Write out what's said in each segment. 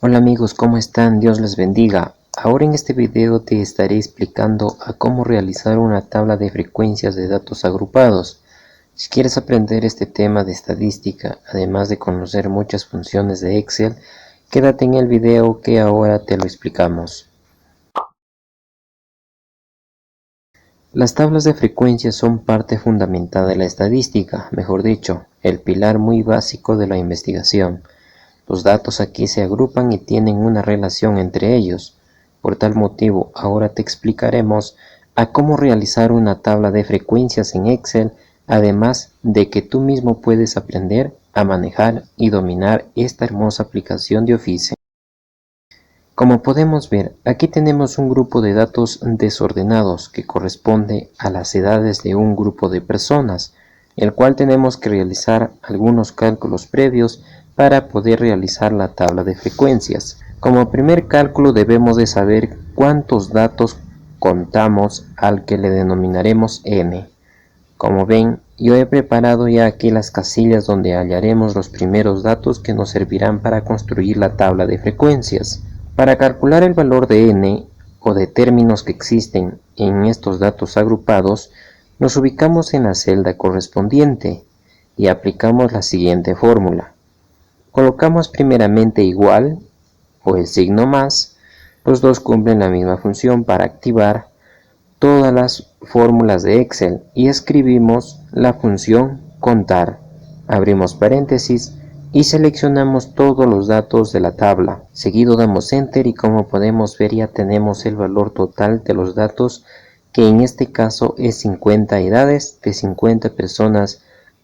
Hola amigos, ¿cómo están? Dios les bendiga. Ahora en este video te estaré explicando a cómo realizar una tabla de frecuencias de datos agrupados. Si quieres aprender este tema de estadística, además de conocer muchas funciones de Excel, quédate en el video que ahora te lo explicamos. Las tablas de frecuencias son parte fundamental de la estadística, mejor dicho, el pilar muy básico de la investigación. Los datos aquí se agrupan y tienen una relación entre ellos. Por tal motivo, ahora te explicaremos a cómo realizar una tabla de frecuencias en Excel, además de que tú mismo puedes aprender a manejar y dominar esta hermosa aplicación de Office. Como podemos ver, aquí tenemos un grupo de datos desordenados que corresponde a las edades de un grupo de personas, el cual tenemos que realizar algunos cálculos previos para poder realizar la tabla de frecuencias. Como primer cálculo debemos de saber cuántos datos contamos al que le denominaremos n. Como ven, yo he preparado ya aquí las casillas donde hallaremos los primeros datos que nos servirán para construir la tabla de frecuencias. Para calcular el valor de n o de términos que existen en estos datos agrupados, nos ubicamos en la celda correspondiente y aplicamos la siguiente fórmula. Colocamos primeramente igual o el signo más, los dos cumplen la misma función para activar todas las fórmulas de Excel y escribimos la función contar, abrimos paréntesis y seleccionamos todos los datos de la tabla. Seguido damos enter y como podemos ver ya tenemos el valor total de los datos, que en este caso es 50 edades de 50 personas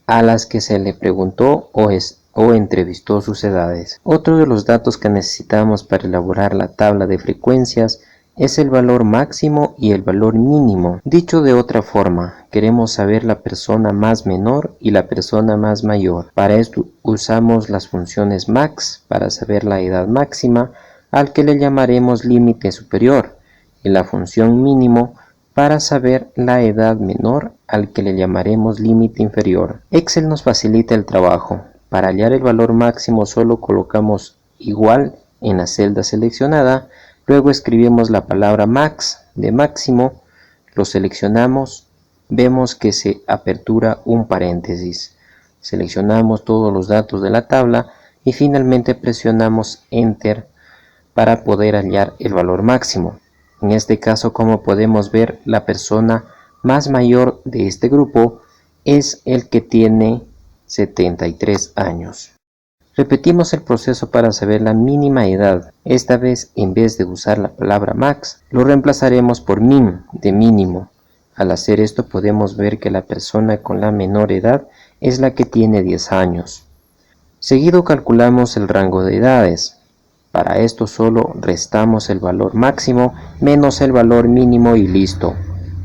a las que se le preguntó o entrevistó sus edades. Otro de los datos que necesitamos para elaborar la tabla de frecuencias es el valor máximo y el valor mínimo. Dicho de otra forma, queremos saber la persona más menor y la persona más mayor. Para esto usamos las funciones max para saber la edad máxima, al que le llamaremos límite superior, y la función mínimo para saber la edad menor, al que le llamaremos límite inferior. Excel nos facilita el trabajo. Para hallar el valor máximo solo colocamos igual en la celda seleccionada. Luego escribimos la palabra max de máximo, lo seleccionamos, vemos que se apertura un paréntesis. Seleccionamos todos los datos de la tabla y finalmente presionamos enter para poder hallar el valor máximo. En este caso, como podemos ver, la persona más mayor de este grupo es el que tiene 73 años. Repetimos el proceso para saber la mínima edad. Esta vez, en vez de usar la palabra max, lo reemplazaremos por min, de mínimo. Al hacer esto podemos ver que la persona con la menor edad es la que tiene 10 años. Seguido calculamos el rango de edades. Para esto solo restamos el valor máximo menos el valor mínimo y listo.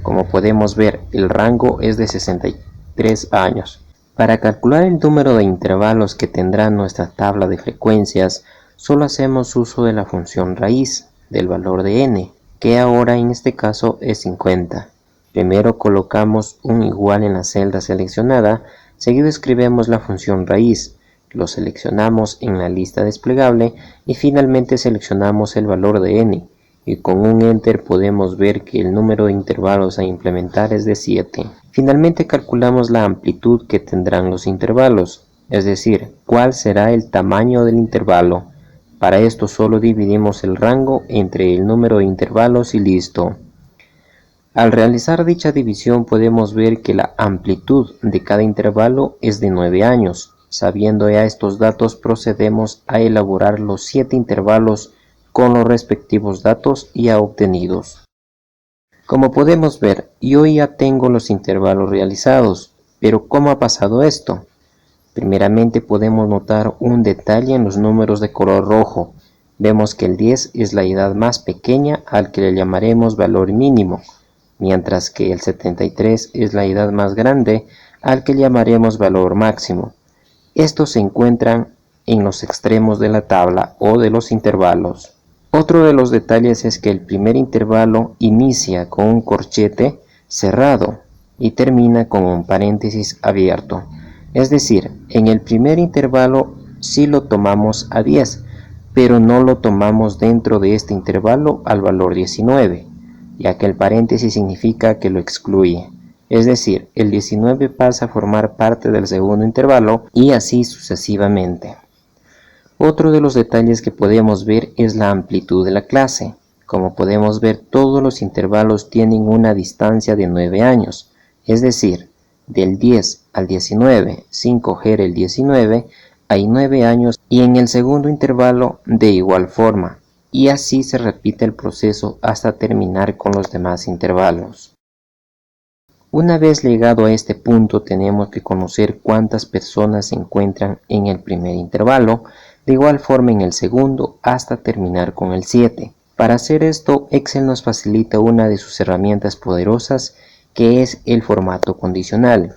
Como podemos ver, el rango es de 63 años. Para calcular el número de intervalos que tendrá nuestra tabla de frecuencias, solo hacemos uso de la función raíz del valor de n, que ahora en este caso es 50. Primero colocamos un igual en la celda seleccionada, seguido escribimos la función raíz, lo seleccionamos en la lista desplegable y finalmente seleccionamos el valor de n, y con un enter podemos ver que el número de intervalos a implementar es de 7. Finalmente calculamos la amplitud que tendrán los intervalos, es decir, cuál será el tamaño del intervalo. Para esto solo dividimos el rango entre el número de intervalos y listo. Al realizar dicha división podemos ver que la amplitud de cada intervalo es de 9 años. Sabiendo ya estos datos, procedemos a elaborar los 7 intervalos con los respectivos datos ya obtenidos. Como podemos ver, yo ya tengo los intervalos realizados, pero ¿cómo ha pasado esto? Primeramente podemos notar un detalle en los números de color rojo. Vemos que el 10 es la edad más pequeña, al que le llamaremos valor mínimo, mientras que el 73 es la edad más grande, al que llamaremos valor máximo. Estos se encuentran en los extremos de la tabla o de los intervalos. Otro de los detalles es que el primer intervalo inicia con un corchete cerrado y termina con un paréntesis abierto. Es decir, en el primer intervalo sí lo tomamos a 10, pero no lo tomamos dentro de este intervalo al valor 19, ya que el paréntesis significa que lo excluye. Es decir, el 19 pasa a formar parte del segundo intervalo y así sucesivamente. Otro de los detalles que podemos ver es la amplitud de la clase. Como podemos ver, todos los intervalos tienen una distancia de 9 años, es decir, del 10 al 19, sin coger el 19, hay 9 años, y en el segundo intervalo de igual forma, y así se repite el proceso hasta terminar con los demás intervalos. Una vez llegado a este punto, tenemos que conocer cuántas personas se encuentran en el primer intervalo, de igual forma en el segundo, hasta terminar con el 7. Para hacer esto, Excel nos facilita una de sus herramientas poderosas, que es el formato condicional.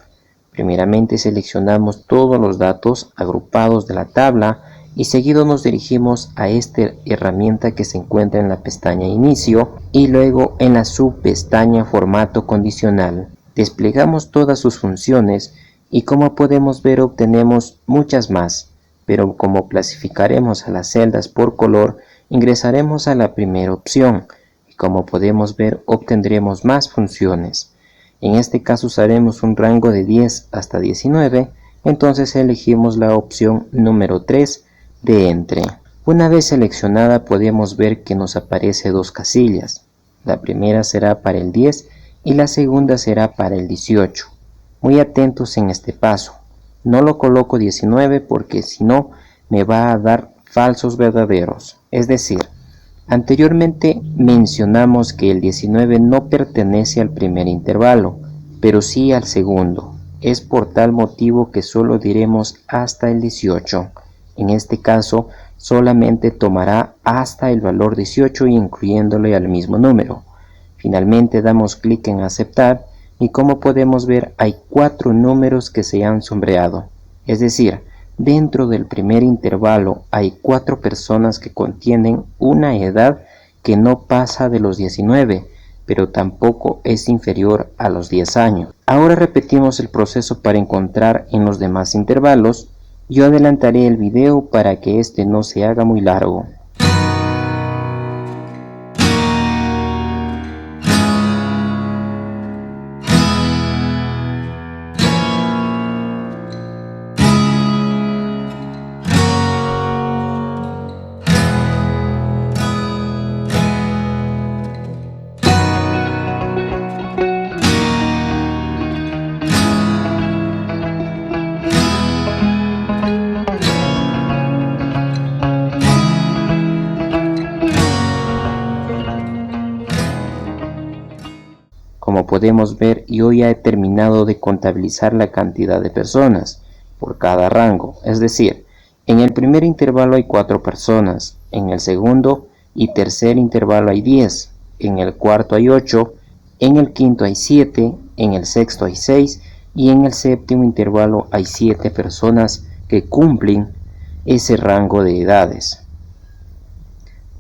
Primeramente seleccionamos todos los datos agrupados de la tabla y seguido nos dirigimos a esta herramienta que se encuentra en la pestaña Inicio y luego en la subpestaña Formato condicional. Desplegamos todas sus funciones y, como podemos ver, obtenemos muchas más, pero como clasificaremos a las celdas por color, ingresaremos a la primera opción y, como podemos ver, obtendremos más funciones. En este caso usaremos un rango de 10 hasta 19, entonces elegimos la opción número 3 de Entre. Una vez seleccionada, podemos ver que nos aparece dos casillas. La primera será para el 10 y la segunda será para el 18. Muy atentos en este paso. No lo coloco 19 porque si no me va a dar falsos verdaderos. Es decir, anteriormente mencionamos que el 19 no pertenece al primer intervalo, pero sí al segundo. Es por tal motivo que solo diremos hasta el 18. En este caso, solamente tomará hasta el valor 18 incluyéndole al mismo número. Finalmente damos clic en aceptar y, como podemos ver, hay 4 números que se han sombreado. Es decir, dentro del primer intervalo hay 4 personas que contienen una edad que no pasa de los 19, pero tampoco es inferior a los 10 años. Ahora repetimos el proceso para encontrar en los demás intervalos. Yo adelantaré el video para que este no se haga muy largo. Como podemos ver, yo ya he terminado de contabilizar la cantidad de personas por cada rango, es decir, en el primer intervalo hay 4 personas, en el segundo y tercer intervalo hay 10, en el cuarto hay 8, en el quinto hay 7, en el sexto hay 6 y en el séptimo intervalo hay 7 personas que cumplen ese rango de edades.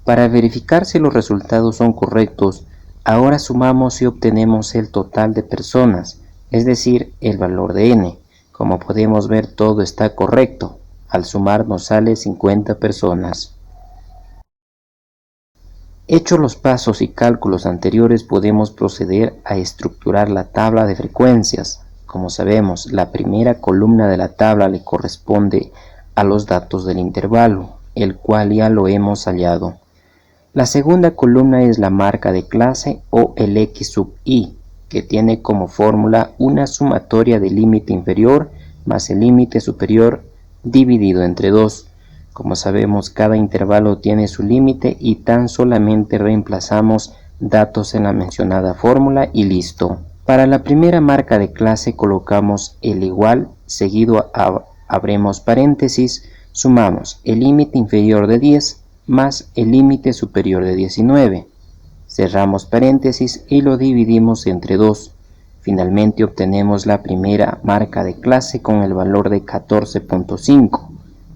Para verificar si los resultados son correctos, ahora sumamos y obtenemos el total de personas, es decir, el valor de n. Como podemos ver, todo está correcto. Al sumar nos sale 50 personas. Hechos los pasos y cálculos anteriores, podemos proceder a estructurar la tabla de frecuencias. Como sabemos, la primera columna de la tabla le corresponde a los datos del intervalo, el cual ya lo hemos hallado. La segunda columna es la marca de clase o el X sub I, que tiene como fórmula una sumatoria del límite inferior más el límite superior dividido entre 2. Como sabemos, cada intervalo tiene su límite y tan solamente reemplazamos datos en la mencionada fórmula y listo. Para la primera marca de clase colocamos el igual, seguido abrimos paréntesis, sumamos el límite inferior de 10 más el límite superior de 19. Cerramos paréntesis y lo dividimos entre 2. Finalmente obtenemos la primera marca de clase con el valor de 14.5,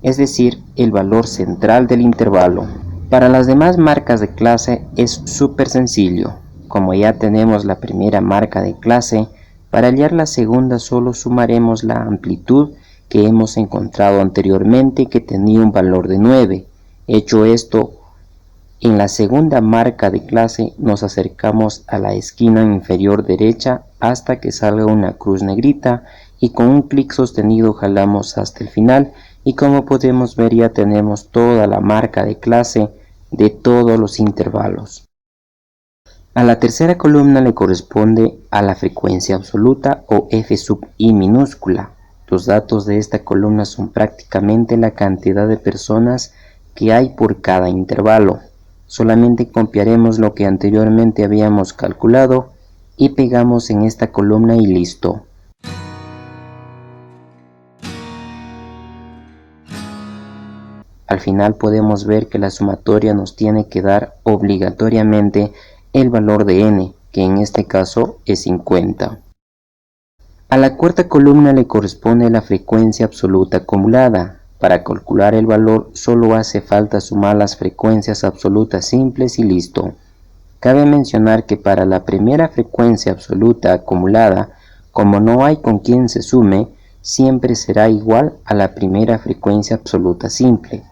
es decir, el valor central del intervalo. Para las demás marcas de clase es súper sencillo. Como ya tenemos la primera marca de clase, para hallar la segunda solo sumaremos la amplitud que hemos encontrado anteriormente, que tenía un valor de 9. Hecho esto, en la segunda marca de clase nos acercamos a la esquina inferior derecha hasta que salga una cruz negrita y con un clic sostenido jalamos hasta el final y como podemos ver ya tenemos toda la marca de clase de todos los intervalos. A la tercera columna le corresponde a la frecuencia absoluta o f sub i minúscula. Los datos de esta columna son prácticamente la cantidad de personas que hay por cada intervalo. Solamente copiaremos lo que anteriormente habíamos calculado y pegamos en esta columna y listo. Al final podemos ver que la sumatoria nos tiene que dar obligatoriamente el valor de n, que en este caso es 50. A la cuarta columna le corresponde la frecuencia absoluta acumulada. Para calcular el valor solo hace falta sumar las frecuencias absolutas simples y listo. Cabe mencionar que para la primera frecuencia absoluta acumulada, como no hay con quien se sume, siempre será igual a la primera frecuencia absoluta simple.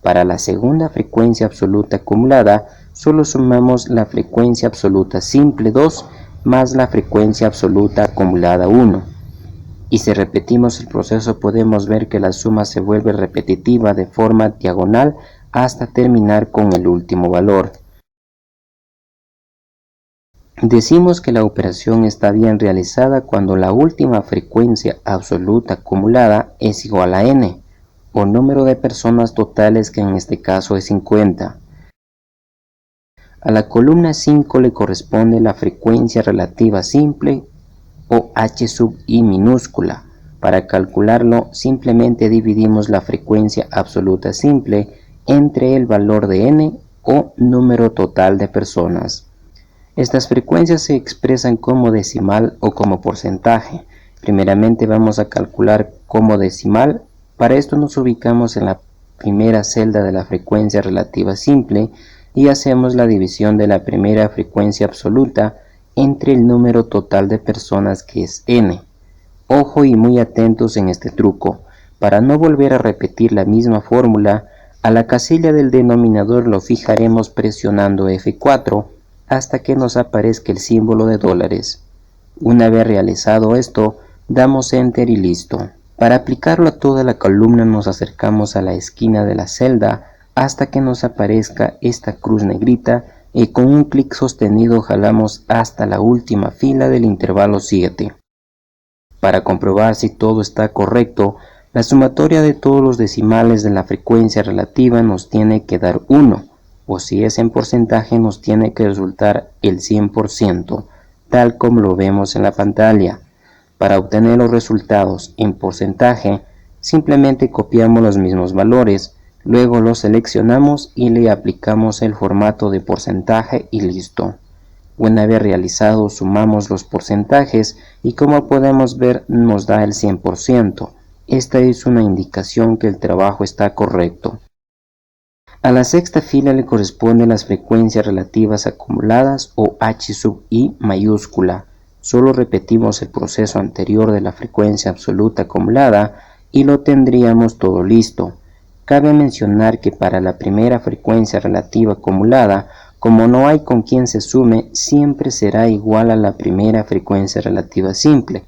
Para la segunda frecuencia absoluta acumulada, solo sumamos la frecuencia absoluta simple 2 más la frecuencia absoluta acumulada 1. Y si repetimos el proceso podemos ver que la suma se vuelve repetitiva de forma diagonal hasta terminar con el último valor. Decimos que la operación está bien realizada cuando la última frecuencia absoluta acumulada es igual a n, o número de personas totales que en este caso es 50. A la columna 5 le corresponde la frecuencia relativa simple o h sub i minúscula. Para calcularlo simplemente dividimos la frecuencia absoluta simple entre el valor de n o número total de personas. Estas frecuencias se expresan como decimal o como porcentaje. Primeramente vamos a calcular como decimal. Para esto nos ubicamos en la primera celda de la frecuencia relativa simple y hacemos la división de la primera frecuencia absoluta entre el número total de personas que es n. Ojo y muy atentos en este truco. Para no volver a repetir la misma fórmula, a la casilla del denominador lo fijaremos presionando F4 hasta que nos aparezca el símbolo de dólares. Una vez realizado esto, damos Enter y listo. Para aplicarlo a toda la columna nos acercamos a la esquina de la celda hasta que nos aparezca esta cruz negrita y con un clic sostenido jalamos hasta la última fila del intervalo 7. Para comprobar si todo está correcto, la sumatoria de todos los decimales de la frecuencia relativa nos tiene que dar 1, o si es en porcentaje nos tiene que resultar el 100%, tal como lo vemos en la pantalla. Para obtener los resultados en porcentaje, simplemente copiamos los mismos valores, luego los seleccionamos y le aplicamos el formato de porcentaje y listo. Una vez realizado sumamos los porcentajes y como podemos ver nos da el 100%. Esta es una indicación que el trabajo está correcto. A la sexta fila le corresponden las frecuencias relativas acumuladas o h sub i mayúscula. Solo repetimos el proceso anterior de la frecuencia absoluta acumulada y lo tendríamos todo listo. Cabe mencionar que para la primera frecuencia relativa acumulada, como no hay con quien se sume, siempre será igual a la primera frecuencia relativa simple.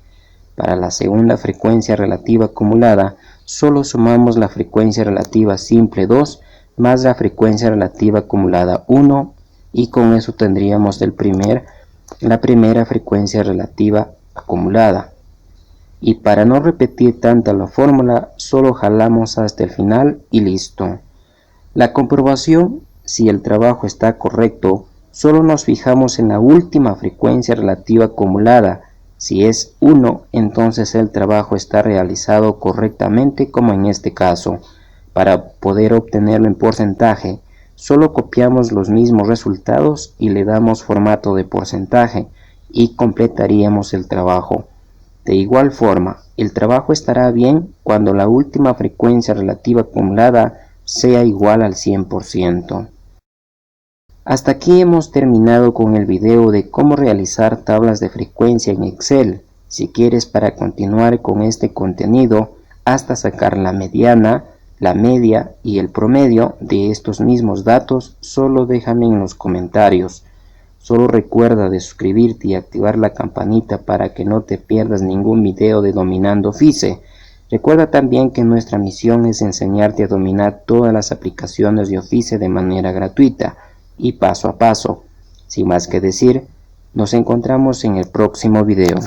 Para la segunda frecuencia relativa acumulada, solo sumamos la frecuencia relativa simple 2 más la frecuencia relativa acumulada 1 y con eso tendríamos la primera frecuencia relativa acumulada. Y para no repetir tanto la fórmula, solo jalamos hasta el final y listo. La comprobación, si el trabajo está correcto, solo nos fijamos en la última frecuencia relativa acumulada. Si es 1, entonces el trabajo está realizado correctamente como en este caso. Para poder obtenerlo en porcentaje, solo copiamos los mismos resultados y le damos formato de porcentaje y completaríamos el trabajo. De igual forma, el trabajo estará bien cuando la última frecuencia relativa acumulada sea igual al 100%. Hasta aquí hemos terminado con el video de cómo realizar tablas de frecuencia en Excel. Si quieres para continuar con este contenido hasta sacar la mediana, la media y el promedio de estos mismos datos, solo déjame en los comentarios. Solo recuerda de suscribirte y activar la campanita para que no te pierdas ningún video de Dominando Fice. Recuerda también que nuestra misión es enseñarte a dominar todas las aplicaciones de Office de manera gratuita y paso a paso. Sin más que decir, nos encontramos en el próximo video.